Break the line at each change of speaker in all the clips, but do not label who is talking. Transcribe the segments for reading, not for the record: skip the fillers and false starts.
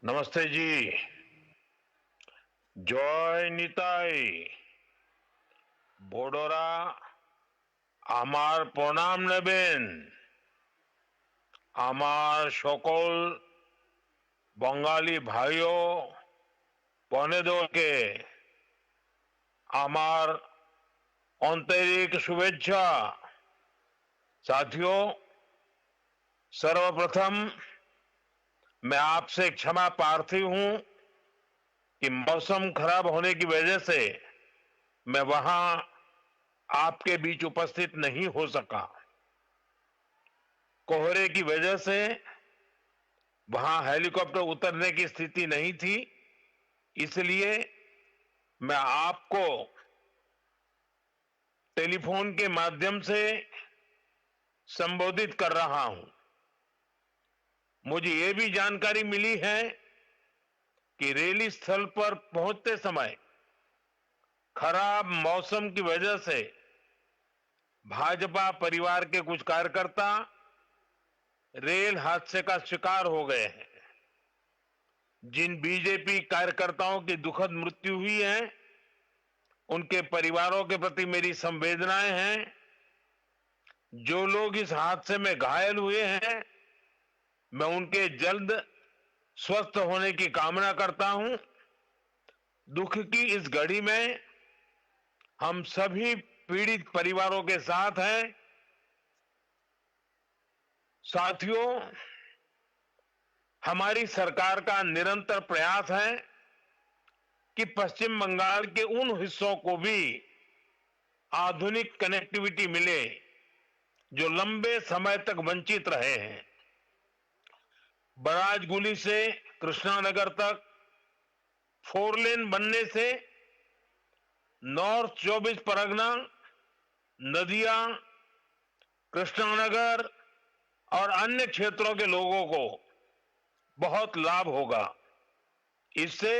नमस्ते जी। जय निताई। बोडोरा আমার প্রণাম নেবেন। আমার সকল बंगाली भाइयों বনেদেরকে আমার आंतरिक शुभेच्छा। साथियों, सर्वप्रथम मैं आपसे क्षमा प्रार्थी हूं कि मौसम खराब होने की वजह से मैं वहां आपके बीच उपस्थित नहीं हो सका। कोहरे की वजह से वहां हेलीकॉप्टर उतरने की स्थिति नहीं थी, इसलिए मैं आपको टेलीफोन के माध्यम से संबोधित कर रहा हूं। मुझे यह भी जानकारी मिली है कि रैली स्थल पर पहुंचते समय खराब मौसम की वजह से भाजपा परिवार के कुछ कार्यकर्ता रेल हादसे का शिकार हो गए हैं। जिन बीजेपी कार्यकर्ताओं की दुखद मृत्यु हुई है, उनके परिवारों के प्रति मेरी संवेदनाएं हैं। जो लोग इस हादसे में घायल हुए हैं, मैं उनके जल्द स्वस्थ होने की कामना करता हूं। दुख की इस घड़ी में हम सभी पीड़ित परिवारों के साथ हैं। साथियों, हमारी सरकार का निरंतर प्रयास है कि पश्चिम बंगाल के उन हिस्सों को भी आधुनिक कनेक्टिविटी मिले जो लंबे समय तक वंचित रहे हैं। बराजगुली से कृष्णानगर तक 4 लेन बनने से नॉर्थ 24 परगना, नदिया, कृष्णानगर और अन्य क्षेत्रों के लोगों को बहुत लाभ होगा। इससे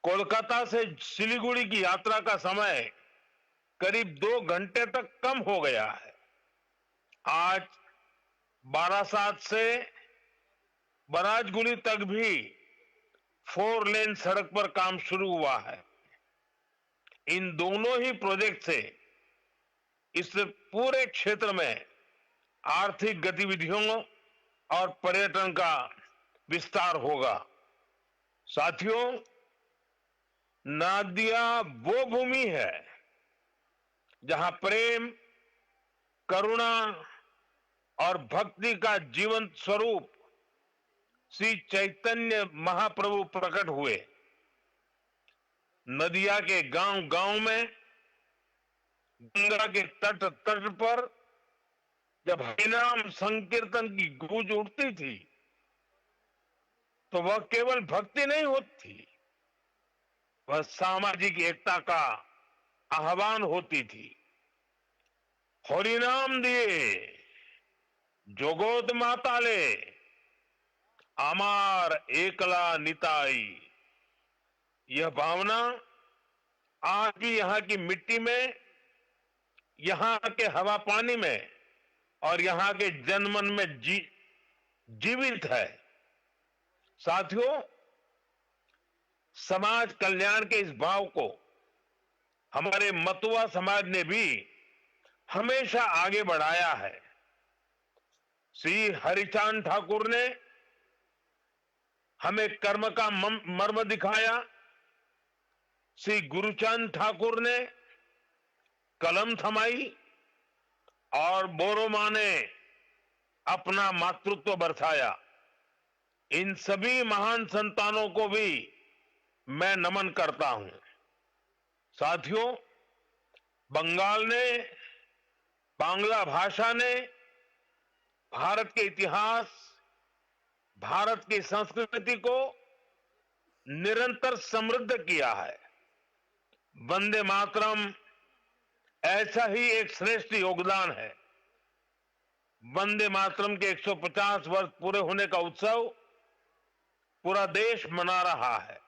कोलकाता से सिलीगुड़ी की यात्रा का समय करीब 2 घंटे तक कम हो गया है। आज बारासात से बराजगुली तक भी 4 लेन सड़क पर काम शुरू हुआ है। इन दोनों ही प्रोजेक्ट से इस पूरे क्षेत्र में आर्थिक गतिविधियों और पर्यटन का विस्तार होगा। साथियों, नादिया वो भूमि है जहां प्रेम, करुणा और भक्ति का जीवंत स्वरूप श्री चैतन्य महाप्रभु प्रकट हुए। नदिया के गांव गांव में, गंगा के तट तट पर जब हरिनाम संकीर्तन की गूंज उठती थी, तो वह केवल भक्ति नहीं होती थी, वह सामाजिक एकता का आह्वान होती थी। हरिनाम दिए जोगोत माताले, अमार एकला निताई। यह भावना आज भी यहां की मिट्टी में, यहां के हवा पानी में और यहां के जनमन में जीवित है। साथियों, समाज कल्याण के इस भाव को हमारे मतुआ समाज ने भी हमेशा आगे बढ़ाया है। श्री हरिचांद ठाकुर ने हमें कर्म का मर्म दिखाया। श्री गुरुचांद ठाकुर ने कलम थमाई और बोरोमा ने अपना मातृत्व बरसाया। इन सभी महान संतानों को भी मैं नमन करता हूं। साथियों, बंगाल ने, बांग्ला भाषा ने भारत के इतिहास, भारत की संस्कृति को निरंतर समृद्ध किया है। वंदे मातरम ऐसा ही एक श्रेष्ठ योगदान है। वंदे मातरम के 150 वर्ष पूरे होने का उत्सव पूरा देश मना रहा है।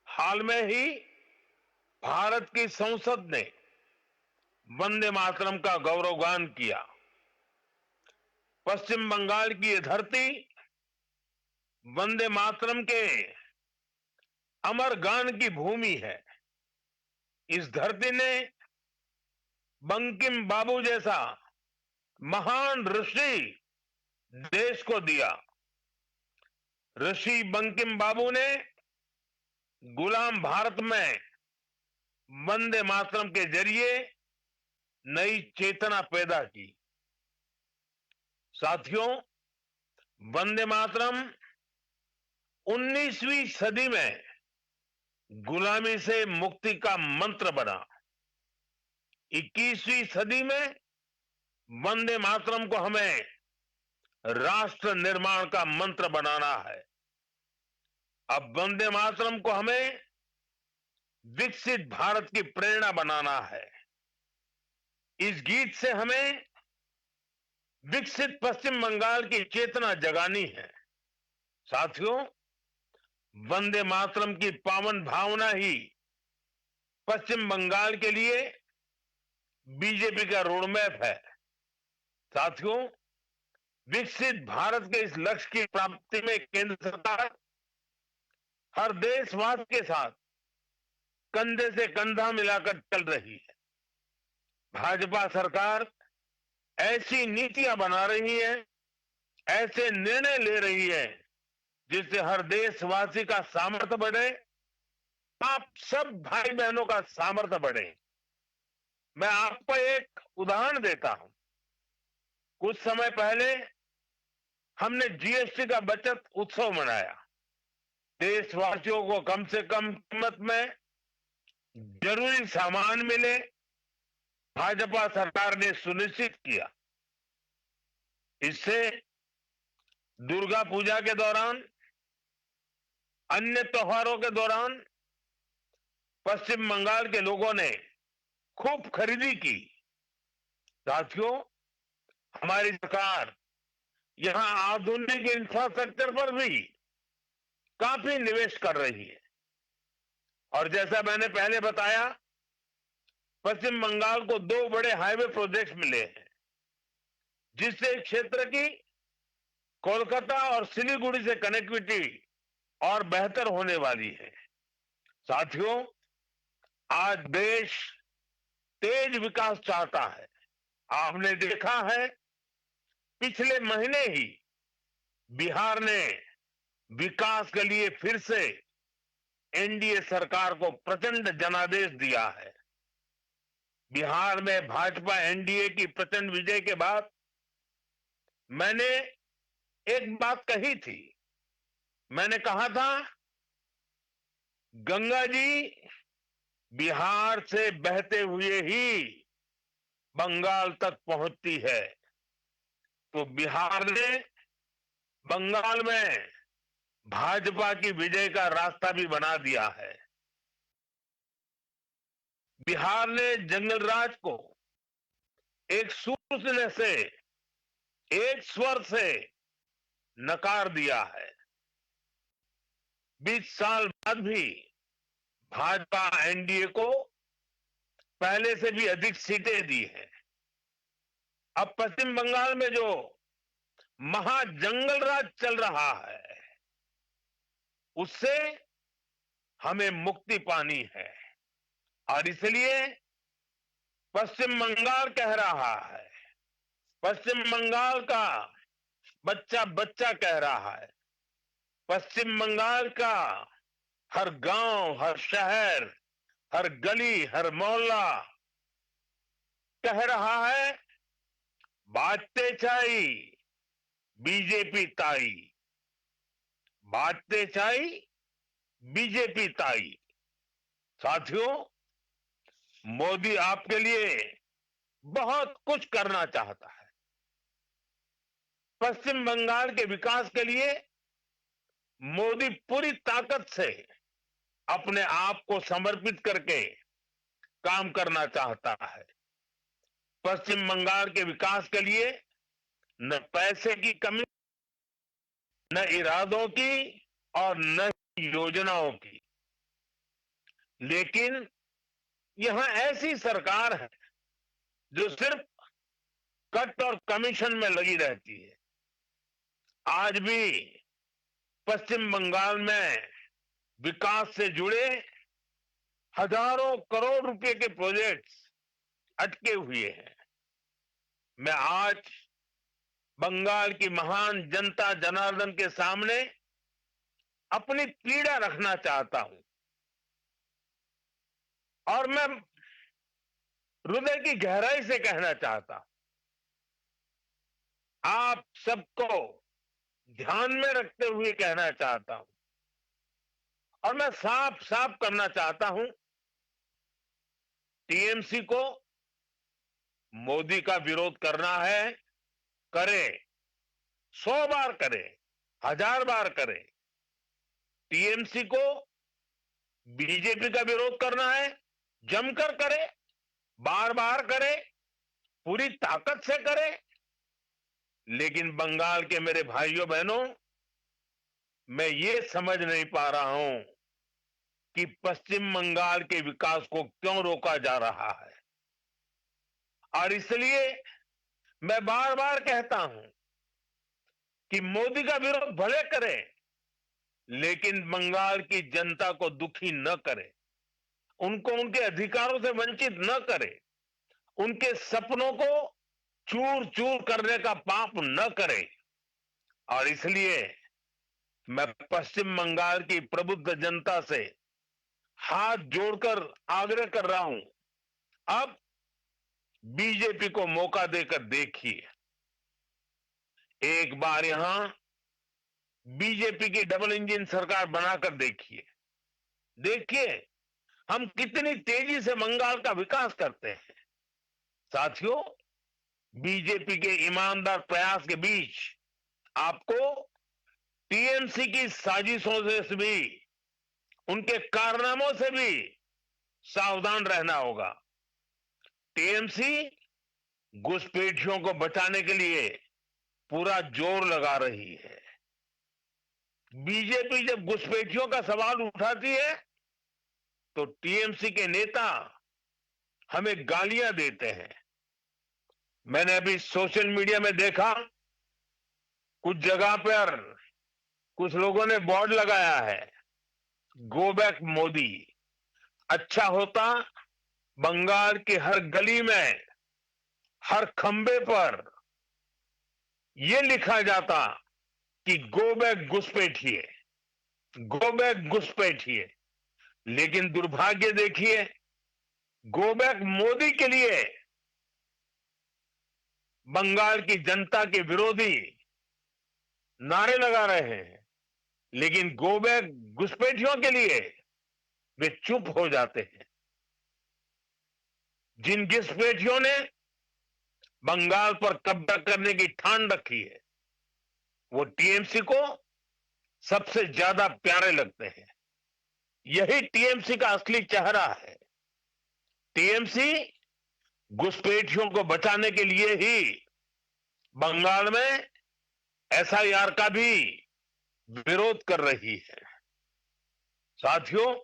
हाल में ही भारत की संसद ने वंदे मातरम का गौरवगान किया। पश्चिम बंगाल की यह धरती वंदे मातरम के अमर गान की भूमि है। इस धरती ने बंकिम बाबू जैसा महान ऋषि देश को दिया। ऋषि बंकिम बाबू ने गुलाम भारत में वंदे मातरम के जरिए नई चेतना पैदा की। साथियों, वंदे मातरम 19वीं सदी में गुलामी से मुक्ति का मंत्र बना। 21वीं सदी में वंदे मातरम को हमें राष्ट्र निर्माण का मंत्र बनाना है। अब वंदे मातरम को हमें विकसित भारत की प्रेरणा बनाना है। इस गीत से हमें विकसित पश्चिम बंगाल की चेतना जगानी है। साथियों, वंदे मातरम की पावन भावना ही पश्चिम बंगाल के लिए बीजेपी का रोडमैप है। साथियों, विकसित भारत के इस लक्ष्य की प्राप्ति में केंद्र सरकार हर देशवासी के साथ कंधे से कंधा मिलाकर चल रही है। भाजपा सरकार ऐसी नीतियां बना रही है, ऐसे निर्णय ले रही है जिससे हर देशवासी का सामर्थ्य बढ़े, आप सब भाई बहनों का सामर्थ्य बढ़े। मैं आपको एक उदाहरण देता हूं। कुछ समय पहले हमने जीएसटी का बचत उत्सव मनाया। देशवासियों को कम से कम कीमत में जरूरी सामान मिले, भाजपा सरकार ने सुनिश्चित किया। इससे दुर्गा पूजा के दौरान, अन्य त्योहारों के दौरान पश्चिम बंगाल के लोगों ने खूब खरीदी की। साथियों, हमारी सरकार यहां आधुनिक इंफ्रास्ट्रक्चर पर भी काफी निवेश कर रही है। और जैसा मैंने पहले बताया, पश्चिम बंगाल को 2 बड़े हाईवे प्रोजेक्ट मिले हैं, जिससे क्षेत्र की कोलकाता और सिलीगुड़ी से कनेक्टिविटी और बेहतर होने वाली है। साथियों, आज देश तेज विकास चाहता है। आपने देखा है, पिछले महीने ही बिहार ने विकास के लिए फिर से एनडीए सरकार को प्रचंड जनादेश दिया है। बिहार में भाजपा एनडीए की प्रचंड विजय के बाद मैंने एक बात कही थी। मैंने कहा था, गंगा जी बिहार से बहते हुए ही बंगाल तक पहुंचती है। तो बिहार ने बंगाल में भाजपा की विजय का रास्ता भी बना दिया है। बिहार ने जंगल राज को एक सूत्र से, एक स्वर से नकार दिया है। 20 साल बाद भी भाजपा एनडीए को पहले से भी अधिक सीटें दी हैं। अब पश्चिम बंगाल में जो महाजंगल राज चल रहा है, उससे हमें मुक्ति पानी है। और इसलिए पश्चिम बंगाल कह रहा है, पश्चिम बंगाल का बच्चा बच्चा कह रहा है, पश्चिम बंगाल का हर गांव, हर शहर, हर गली, हर मोहल्ला कह रहा है, बाजते चाई बीजेपी ताई, बाजते चाई बीजेपी ताई। साथियों, मोदी आपके लिए बहुत कुछ करना चाहता है। पश्चिम बंगाल के विकास के लिए मोदी पूरी ताकत से अपने आप को समर्पित करके काम करना चाहता है। पश्चिम बंगाल के विकास के लिए न पैसे की कमी, न इरादों की और न योजनाओं की। लेकिन यहां ऐसी सरकार है जो सिर्फ कट और कमीशन में लगी रहती है। आज भी पश्चिम बंगाल में विकास से जुड़े हजारों करोड़ रुपए के प्रोजेक्ट्स अटके हुए हैं। मैं आज बंगाल की महान जनता जनार्दन के सामने अपनी पीड़ा रखना चाहता हूं और मैं हृदय की गहराई से कहना चाहता हूं, आप सबको ध्यान में रखते हुए कहना चाहता हूं और मैं साफ साफ करना चाहता हूं, टीएमसी को मोदी का विरोध करना है, करे, 100 बार करे, 1000 बार करे। टीएमसी को बीजेपी का विरोध करना है, जमकर करे, बार बार करे, पूरी ताकत से करे। लेकिन बंगाल के मेरे भाइयों बहनों, मैं ये समझ नहीं पा रहा हूं कि पश्चिम बंगाल के विकास को क्यों रोका जा रहा है। और इसलिए मैं बार बार कहता हूं कि मोदी का विरोध भले करें, लेकिन बंगाल की जनता को दुखी न करे, उनको उनके अधिकारों से वंचित न करे, उनके सपनों को चूर चूर करने का पाप न करे। और इसलिए मैं पश्चिम बंगाल की प्रबुद्ध जनता से हाथ जोड़कर आग्रह कर रहा हूं, अब बीजेपी को मौका देकर देखिए, एक बार यहां बीजेपी की डबल इंजन सरकार बनाकर देखिए। देखिए हम कितनी तेजी से बंगाल का विकास करते हैं। साथियों, बीजेपी के ईमानदार प्रयास के बीच आपको टीएमसी की साजिशों से भी, उनके कारनामों से भी सावधान रहना होगा। टीएमसी घुसपैठियों को बचाने के लिए पूरा जोर लगा रही है। बीजेपी जब घुसपैठियों का सवाल उठाती है तो टीएमसी के नेता हमें गालियां देते हैं। मैंने अभी सोशल मीडिया में देखा, कुछ जगह पर कुछ लोगों ने बोर्ड लगाया है, गो बैक मोदी। अच्छा होता बंगाल की हर गली में, हर खंबे पर यह लिखा जाता कि गो बैक घुसपैठिए, गो बैक घुसपैठिए। लेकिन दुर्भाग्य देखिए, गो बैक मोदी के लिए बंगाल की जनता के विरोधी नारे लगा रहे हैं, लेकिन गो बैक घुसपैठियों के लिए वे चुप हो जाते हैं। जिन घुसपैठियों ने बंगाल पर कब्जा करने की ठान रखी है, वो टीएमसी को सबसे ज्यादा प्यारे लगते हैं। यही टीएमसी का असली चेहरा है। टीएमसी घुसपैठियों को बचाने के लिए ही बंगाल में एसआईआर का भी विरोध कर रही है। साथियों,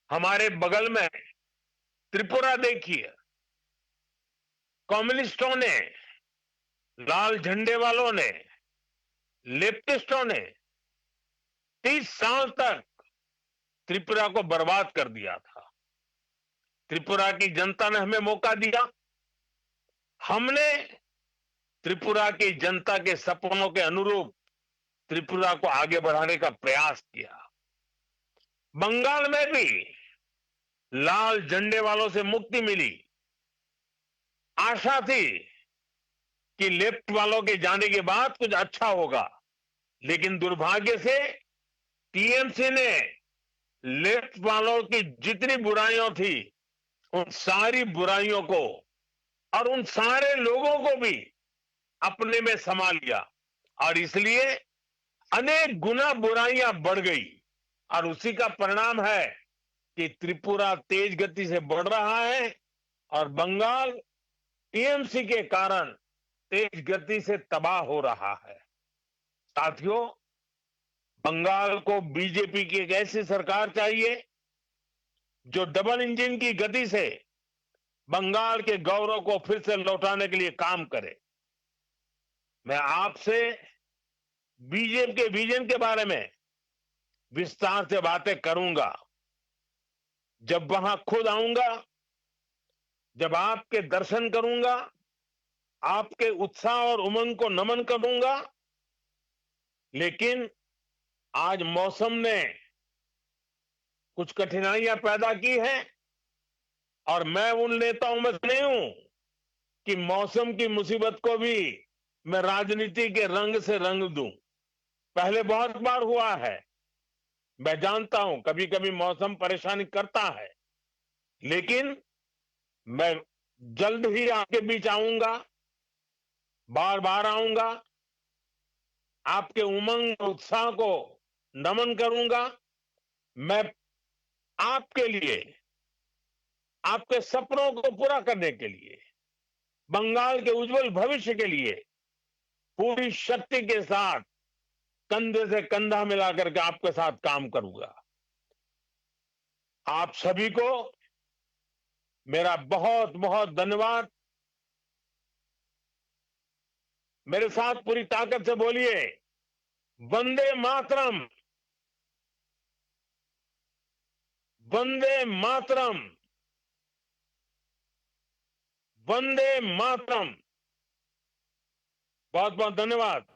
हमारे बगल में त्रिपुरा देखिए, कम्युनिस्टों ने, लाल झंडे वालों ने, लेफ्टिस्टों ने 30 साल तक त्रिपुरा को बर्बाद कर दिया था। त्रिपुरा की जनता ने हमें मौका दिया, हमने त्रिपुरा की जनता के सपनों के अनुरूप त्रिपुरा को आगे बढ़ाने का प्रयास किया। बंगाल में भी लाल झंडे वालों से मुक्ति मिली। आशा थी कि लेफ्ट वालों के जाने के बाद कुछ अच्छा होगा, लेकिन दुर्भाग्य से टीएमसी ने लेफ्ट वालों की जितनी बुराइयां थी, उन सारी बुराइयों को और उन सारे लोगों को भी अपने में समा लिया, और इसलिए अनेक गुना बुराइयां बढ़ गई। और उसी का परिणाम है कि त्रिपुरा तेज गति से बढ़ रहा है और बंगाल टीएमसी के कारण तेज गति से तबाह हो रहा है। साथियों, बंगाल को बीजेपी की एक ऐसी सरकार चाहिए जो डबल इंजन की गति से बंगाल के गौरव को फिर से लौटाने के लिए काम करे। मैं आपसे बीजेपी के विजन के बारे में विस्तार से बातें करूंगा। जब वहां खुद आऊंगा, जब आपके दर्शन करूंगा, आपके उत्साह और उमंग को नमन करूंगा। लेकिन आज मौसम ने कुछ कठिनाइयां पैदा की हैं और मैं उन नेताओं में से नहीं हूं कि मौसम की मुसीबत को भी मैं राजनीति के रंग से रंग दूं। पहले बहुत बार हुआ है, मैं जानता हूं कभी कभी मौसम परेशानी करता है, लेकिन मैं जल्द ही आपके बीच आऊंगा, बार बार आऊंगा, आपके उमंग और उत्साह को नमन करूंगा। मैं आपके लिए, आपके सपनों को पूरा करने के लिए, बंगाल के उज्जवल भविष्य के लिए पूरी शक्ति के साथ कंधे से कंधा मिलाकर के आपके साथ काम करूंगा। आप सभी को मेरा बहुत बहुत धन्यवाद। मेरे साथ पूरी ताकत से बोलिए, वंदे मातरम, वंदे मातरम, वंदे मातरम। बहुत बहुत धन्यवाद।